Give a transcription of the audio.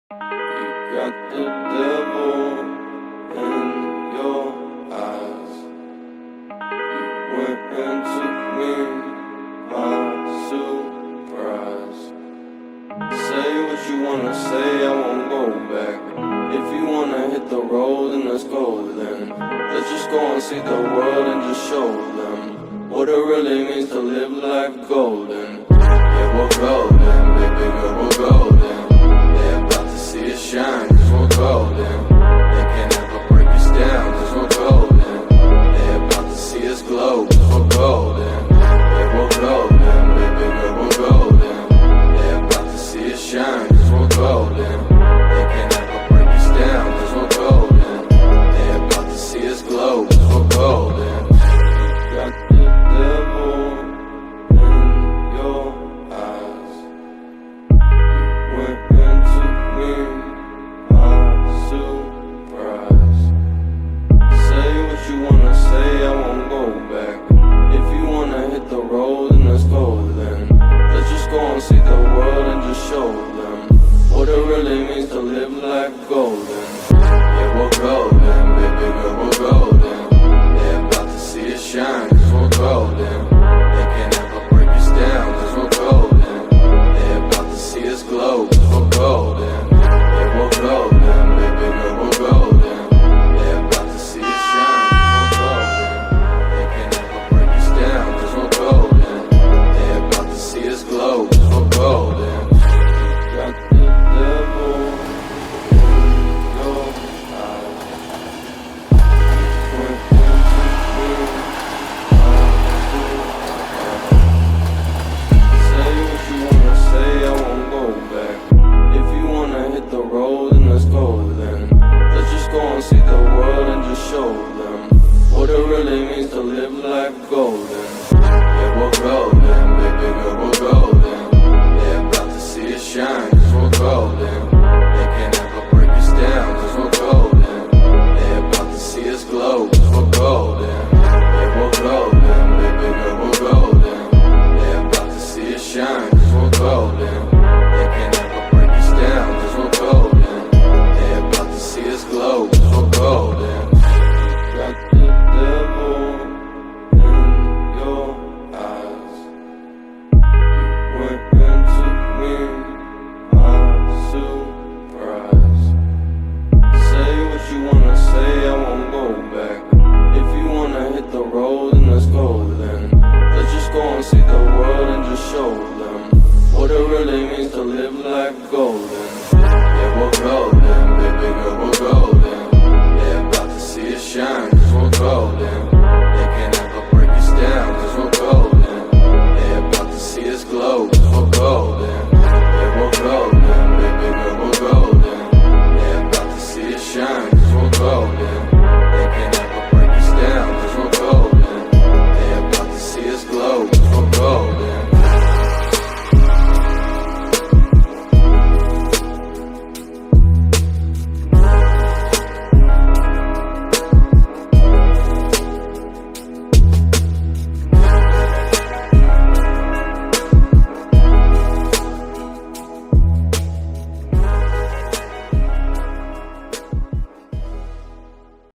Got the devil in your eyes. You went and took me by surprise. Say what you wanna say, I won't go back. If you wanna hit the road, then let's go then. Let's just go and see the world and just show them what it really means to live life golden. Yeah, we're golden, baby girl, we're golden. They're about to see us shine, cause we're golden. They can't ever break us down, cause we're golden. They're about to see us glow, cause we're golden. Yeah, we're golden, baby girl, we're golden. They're about to see us shine, cause we're golden. They can't ever break us down, cause we're golden. They're about to see us glow, cause we're golden. Got the devil in your eyes. You went and took me by surprise. Say what you wanna say, I won't go back. If you wanna hit the road, then let's go then. Let's just go and see the world and just show them what it really means to live life golden. Yeah, we're golden, baby girl, we're golden. They're about to see us shine, cause we're golden. They can't ever break us down, cause we're golden. They're about to see us glow, cause we're golden. Yeah, we're golden, baby girl, we're golden. They're about to see us shine, cause we're golden. They can't ever break us down, cause we're golden. They're about to see us glow, cause we're golden. Got the devil in your eyes. Went and took me by surprise. Say what you wanna say, I won't go back. If you wanna hit the road, then let's go then. Let's just go and see the world and just show them what it really means to live life golden. Yeah, we're golden, baby girl, we're golden. They're about to see us shine, cause we're golden. They can't ever break us down, cause we're golden. They're about to see us glow, cause we're golden. Yeah, we're golden, baby girl, we're golden. They're about to see us shine, cause we're golden. They can't ever break us down, cause we're golden. They're about to see us glow, cause we're golden. Got the devil in your eyes. You went and took me by surprise. Say what you wanna say, I won't go back. If you wanna hit the road, then let's go then. Let's just go and see the world and just show them what it really means to live life golden. Yeah, we're golden, baby girl, we're golden. They're about to see us shine, cause we're golden. They can't ever break us down, cause we're golden. They're about to see us glow, cause we're golden. Yeah, we're golden, baby girl, we're golden. They're about to see us shine, cause we're golden. They can't ever break us down, cause we're golden. They're about to see us glow, cause we're golden.